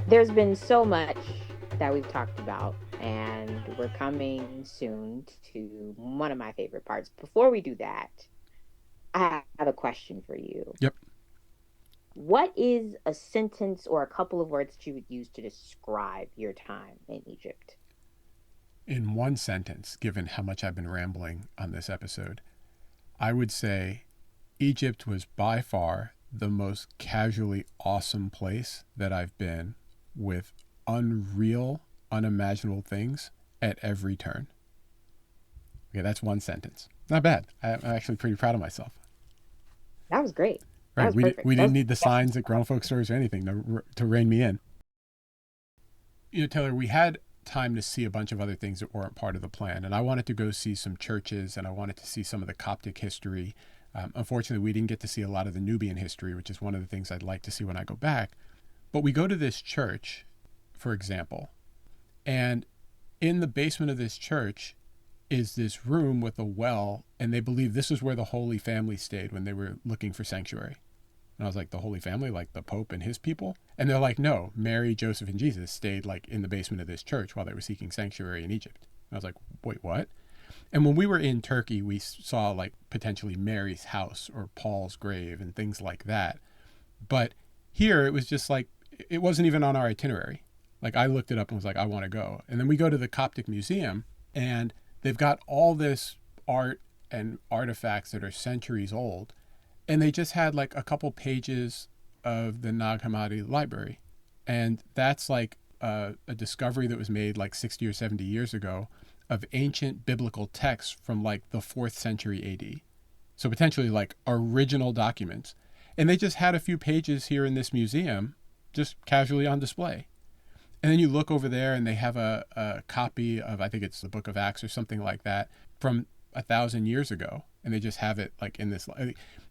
There's been so much that we've talked about, and we're coming soon to one of my favorite parts. Before we do that, I have a question for you. Yep. What is a sentence or a couple of words that you would use to describe your time in Egypt? In one sentence, given how much I've been rambling on this episode, I would say Egypt was by far the most casually awesome place that I've been, with unreal, unimaginable things at every turn. Okay, that's one sentence. Not bad. I'm actually pretty proud of myself. That was great. Right, Was we perfect. didn't need the signs at grown folk stores or anything to rein me in. Taylor, we had time to see a bunch of other things that weren't part of the plan, and I wanted to go see some churches, and I wanted to see some of the Coptic history. Unfortunately, we didn't get to see a lot of the Nubian history, which is one of the things I'd like to see when I go back. But we go to this church, for example, and in the basement of this church is this room with a well, and they believe this is where the Holy Family stayed when they were looking for sanctuary. And I was like, the Holy Family, like the Pope and his people? And they're like, no, Mary, Joseph, and Jesus stayed like in the basement of this church while they were seeking sanctuary in Egypt. And I was like, wait, what? And when we were in Turkey, we saw like potentially Mary's house or Paul's grave and things like that. But here it was just like, it wasn't even on our itinerary. Like I looked it up and was like, I want to go. And then we go to the Coptic Museum, and they've got all this art and artifacts that are centuries old. And they just had like a couple pages of the Nag Hammadi library. And that's like a discovery that was made like 60 or 70 years ago of ancient biblical texts from like the 4th century AD. So potentially like original documents. And they just had a few pages here in this museum just casually on display. And then you look over there and they have a copy of, I think it's the Book of Acts or something like that, from 1,000 years ago. And they just have it like in this,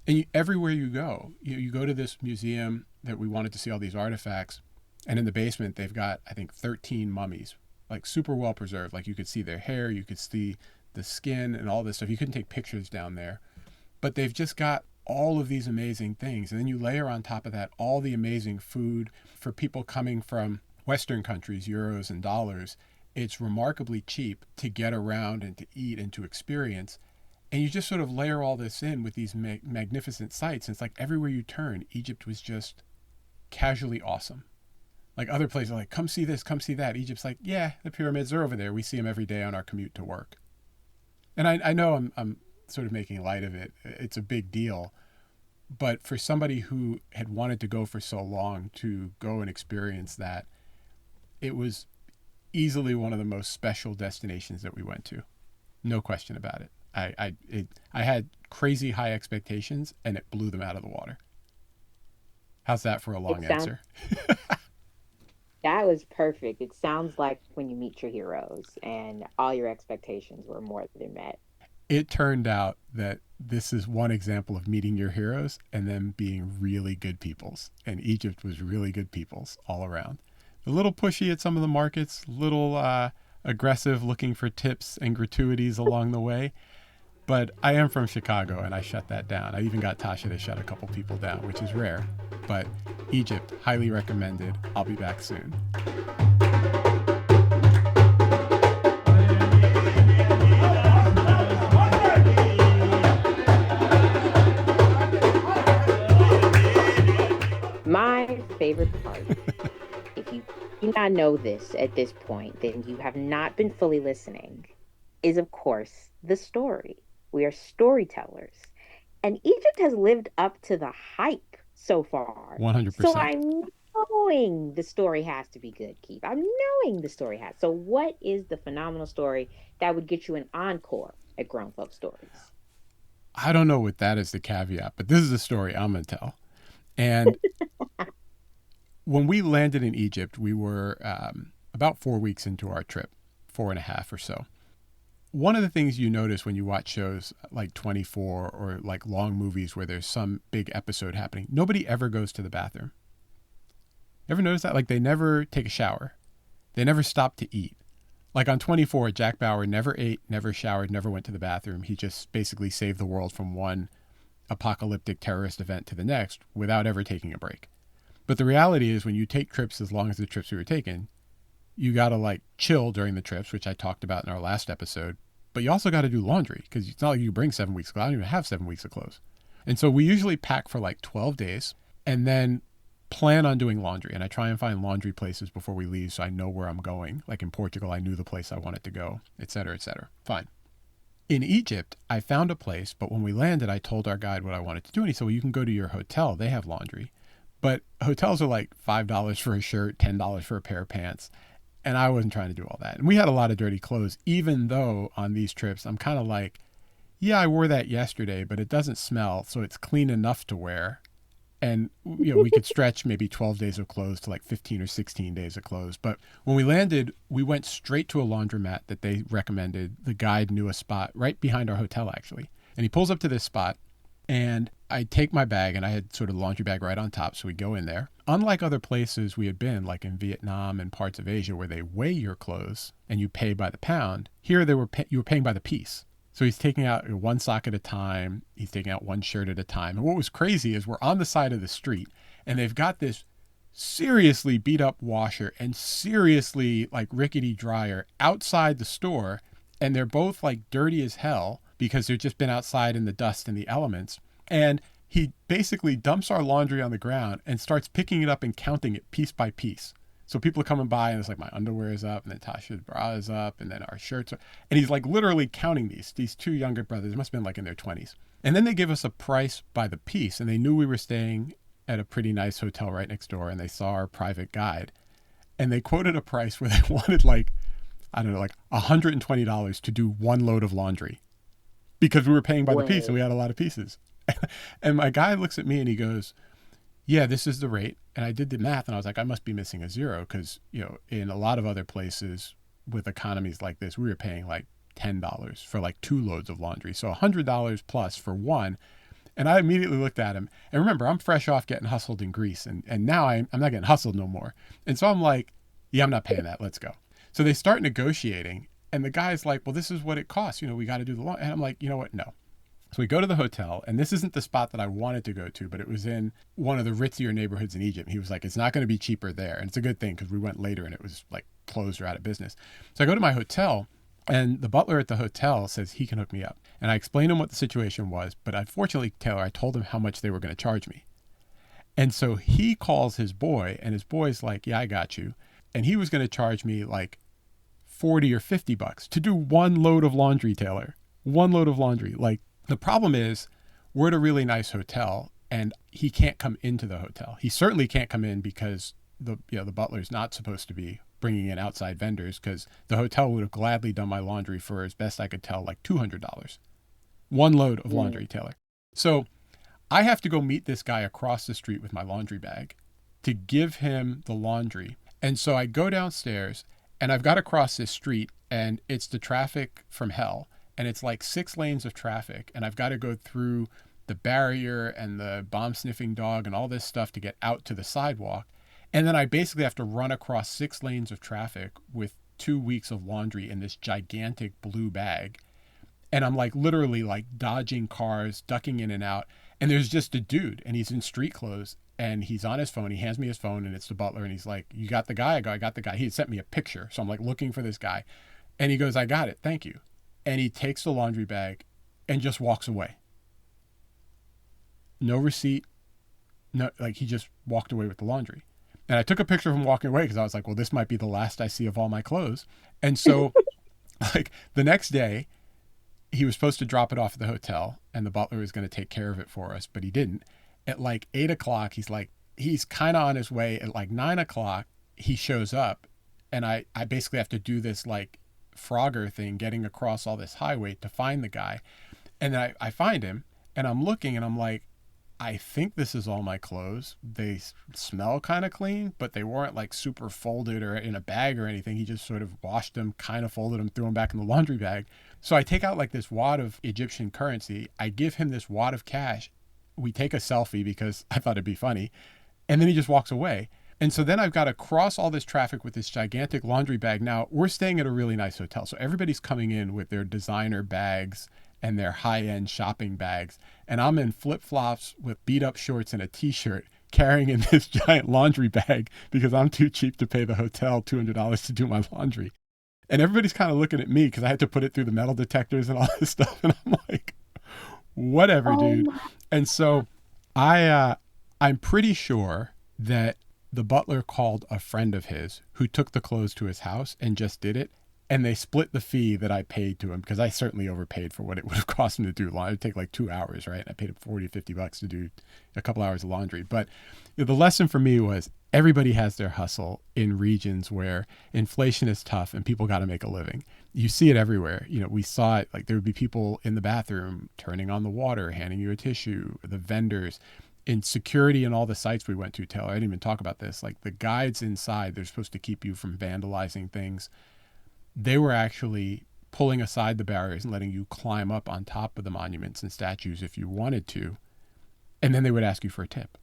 and everywhere you go, you go to this museum that we wanted to see all these artifacts. And in the basement, they've got, I think, 13 mummies, like super well preserved. Like you could see their hair, you could see the skin and all this stuff. You couldn't take pictures down there, but they've just got all of these amazing things. And then you layer on top of that all the amazing food for people coming from Western countries, euros and dollars. It's remarkably cheap to get around and to eat and to experience. And you just sort of layer all this in with these magnificent sights. And it's like everywhere you turn, Egypt was just casually awesome. Like other places are like, come see this, come see that. Egypt's like, yeah, the pyramids are over there. We see them every day on our commute to work. And I know I'm sort of making light of it. It's a big deal. But for somebody who had wanted to go for so long to go and experience that, it was easily one of the most special destinations that we went to. No question about it. I had crazy high expectations, and it blew them out of the water. How's that for a long answer? That was perfect. It sounds like when you meet your heroes and all your expectations were more than met. It turned out that this is one example of meeting your heroes and them being really good peoples. And Egypt was really good peoples all around. A little pushy at some of the markets, little aggressive, looking for tips and gratuities along the way. But I am from Chicago and I shut that down. I even got Tasha to shut a couple people down, which is rare. But Egypt, highly recommended. I'll be back soon. My favorite part, if you do not know this at this point, then you have not been fully listening, is of course the story. We are storytellers. And Egypt has lived up to the hype so far. So 100%. I'm knowing the story has to be good, Keith. I'm knowing the story has. So what is the phenomenal story that would get you an encore at Grown Folk Stories? I don't know what that is the caveat, but this is the story I'm going to tell. And when we landed in Egypt, we were about 4 weeks into our trip, 4.5 or so. One of the things you notice when you watch shows like 24 or like long movies where there's some big episode happening, nobody ever goes to the bathroom. Ever notice that? Like they never take a shower. They never stop to eat. Like on 24, Jack Bauer never ate, never showered, never went to the bathroom. He just basically saved the world from one apocalyptic terrorist event to the next without ever taking a break. But the reality is when you take trips as long as the trips we were taking, you got to like chill during the trips, which I talked about in our last episode. But you also got to do laundry because it's not like you bring 7 weeks of clothes. I don't even have 7 weeks of clothes. And so we usually pack for like 12 days and then plan on doing laundry. And I try and find laundry places before we leave so I know where I'm going. Like in Portugal, I knew the place I wanted to go, et cetera, et cetera. Fine. In Egypt, I found a place, but when we landed, I told our guide what I wanted to do. And he said, well, you can go to your hotel. They have laundry. But hotels are like $5 for a shirt, $10 for a pair of pants. And I wasn't trying to do all that. And we had a lot of dirty clothes, even though on these trips, I'm kind of like, yeah, I wore that yesterday, but it doesn't smell. So it's clean enough to wear. And, you know, we could stretch maybe 12 days of clothes to like 15 or 16 days of clothes. But when we landed, we went straight to a laundromat that they recommended. The guide knew a spot right behind our hotel, actually. And he pulls up to this spot. And I take my bag, and I had sort of the laundry bag right on top, so we go in there. Unlike other places we had been, like in Vietnam and parts of Asia, where they weigh your clothes and you pay by the pound, here you were paying by the piece. So he's taking out one sock at a time. He's taking out one shirt at a time. And what was crazy is we're on the side of the street, and they've got this seriously beat up washer and seriously like rickety dryer outside the store, and they're both like dirty as hell because they've just been outside in the dust and the elements. And he basically dumps our laundry on the ground and starts picking it up and counting it piece by piece. So people are coming by and it's like my underwear is up and then Tasha's bra is up and then our shirts are, and he's like literally counting these two younger brothers, must have been like in their 20s. And then they give us a price by the piece, and they knew we were staying at a pretty nice hotel right next door, and they saw our private guide. And they quoted a price where they wanted like, I don't know, like $120 to do one load of laundry because we were paying by the piece and we had a lot of pieces. And my guy looks at me and he goes, yeah, this is the rate. And I did the math and I was like, I must be missing a zero because, you know, in a lot of other places with economies like this, we were paying like $10 for like 2 loads of laundry. So $100 plus for one. And I immediately looked at him. And remember, I'm fresh off getting hustled in Greece. And now I'm not getting hustled no more. And so I'm like, yeah, I'm not paying that. Let's go. So they start negotiating. And the guy's like, well, this is what it costs. You know, we got to do the laundry. And I'm like, you know what? No. So we go to the hotel, and this isn't the spot that I wanted to go to, but it was in one of the ritzier neighborhoods in Egypt. He was like, it's not going to be cheaper there. And it's a good thing because we went later and it was like closed or out of business. So I go to my hotel, and the butler at the hotel says he can hook me up. And I explained him what the situation was, but unfortunately, Taylor, I told him how much they were going to charge me. And so he calls his boy, and his boy's like, yeah, I got you. And he was going to charge me like 40 or 50 bucks to do one load of laundry, Taylor. One load of laundry. Like, the problem is we're at a really nice hotel and he can't come into the hotel. He certainly can't come in because the butler's not supposed to be bringing in outside vendors because the hotel would have gladly done my laundry for, as best I could tell, like $200. One load of laundry, Taylor. So I have to go meet this guy across the street with my laundry bag to give him the laundry. And so I go downstairs and I've got to cross this street and it's the traffic from hell. And it's like 6 lanes of traffic. And I've got to go through the barrier and the bomb sniffing dog and all this stuff to get out to the sidewalk. And then I basically have to run across 6 lanes of traffic with 2 weeks of laundry in this gigantic blue bag. And I'm like literally like dodging cars, ducking in and out. And there's just a dude and he's in street clothes and he's on his phone. He hands me his phone and it's the butler. And he's like, "You got the guy?" I go, "I got the guy." He had sent me a picture. So I'm like looking for this guy. And he goes, "I got it. Thank you." And he takes the laundry bag and just walks away. No receipt. No, like he just walked away with the laundry. And I took a picture of him walking away because I was like, well, this might be the last I see of all my clothes. And so like the next day, he was supposed to drop it off at the hotel and the butler was going to take care of it for us, but he didn't. At like 8 o'clock, he's kind of on his way. At like 9 o'clock, he shows up and I basically have to do this like Frogger thing, getting across all this highway to find the guy. And then I find him and I'm looking and I'm like, I think this is all my clothes. They smell kind of clean, but they weren't like super folded or in a bag or anything. He just sort of washed them, kind of folded them, threw them back in the laundry bag. So I take out like this wad of Egyptian currency. I give him this wad of cash. We take a selfie because I thought it'd be funny. And then he just walks away. And so then I've got to cross all this traffic with this gigantic laundry bag. Now we're staying at a really nice hotel. So everybody's coming in with their designer bags and their high-end shopping bags. And I'm in flip-flops with beat-up shorts and a t-shirt carrying in this giant laundry bag because I'm too cheap to pay the hotel $200 to do my laundry. And everybody's kind of looking at me because I had to put it through the metal detectors and all this stuff. And I'm like, whatever, dude. And so I'm pretty sure that the butler called a friend of his who took the clothes to his house and just did it. And they split the fee that I paid to him because I certainly overpaid for what it would have cost him to do laundry. It'd take like 2 hours, right? And I paid him $40, $50 to do a couple hours of laundry. But the lesson for me was everybody has their hustle in regions where inflation is tough and people got to make a living. You see it everywhere. You know, we saw it, like there would be people in the bathroom turning on the water, handing you a tissue, the vendors. In security and all the sites we went to, Taylor, I didn't even talk about this. Like the guides inside, they're supposed to keep you from vandalizing things. They were actually pulling aside the barriers and letting you climb up on top of the monuments and statues if you wanted to. And then they would ask you for a tip.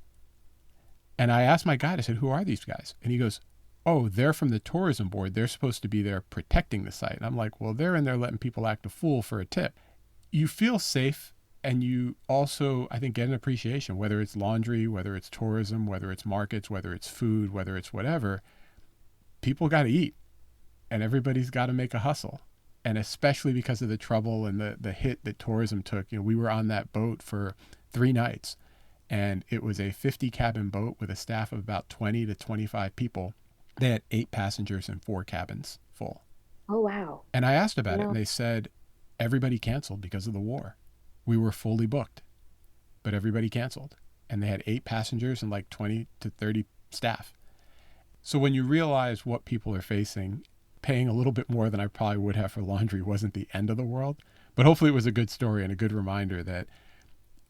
And I asked my guide, I said, "Who are these guys?" And he goes, "Oh, they're from the tourism board. They're supposed to be there protecting the site." And I'm like, well, they're in there letting people act a fool for a tip. You feel safe. And you also, I think, get an appreciation, whether it's laundry, whether it's tourism, whether it's markets, whether it's food, whether it's whatever. People got to eat. And everybody's got to make a hustle. And especially because of the trouble and the hit that tourism took. You know, we were on that boat for 3 nights. And it was a 50 cabin boat with a staff of about 20 to 25 people. They had 8 passengers and 4 cabins full. Oh, wow. And I asked about it and they said everybody canceled because of the war. We were fully booked, but everybody canceled. And they had 8 passengers and like 20 to 30 staff. So when you realize what people are facing, paying a little bit more than I probably would have for laundry wasn't the end of the world. But hopefully it was a good story and a good reminder that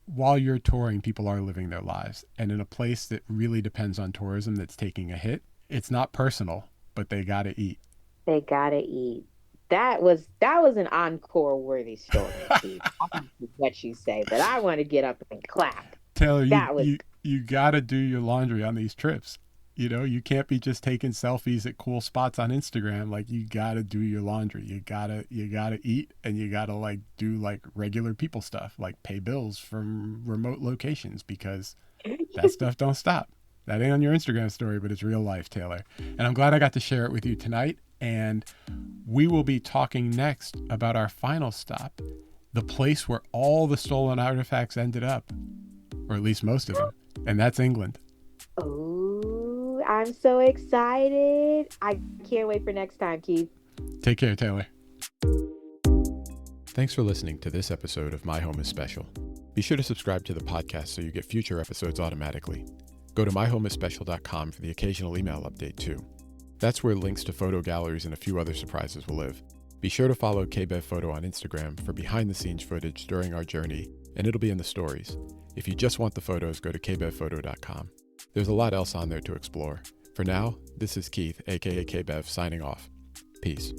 while you're touring, people are living their lives. And in a place that really depends on tourism that's taking a hit, it's not personal, but they got to eat. They got to eat. That was an encore worthy story, Steve. What you say, but I want to get up and clap. Taylor, you got to do your laundry on these trips. You know, you can't be just taking selfies at cool spots on Instagram. Like you got to do your laundry. You got to eat and you got to like do like regular people stuff, like pay bills from remote locations because that stuff don't stop. That ain't on your Instagram story, but it's real life, Taylor. And I'm glad I got to share it with you tonight. And we will be talking next about our final stop, the place where all the stolen artifacts ended up, or at least most of them. And that's England. Oh, I'm so excited. I can't wait for next time, Keith. Take care, Taylor. Thanks for listening to this episode of My Home is Special. Be sure to subscribe to the podcast so you get future episodes automatically. Go to myhomeisspecial.com for the occasional email update too. That's where links to photo galleries and a few other surprises will live. Be sure to follow KBev Photo on Instagram for behind-the-scenes footage during our journey, and it'll be in the stories. If you just want the photos, go to kbevphoto.com. There's a lot else on there to explore, For now, this is Keith, aka KBev, signing off. Peace.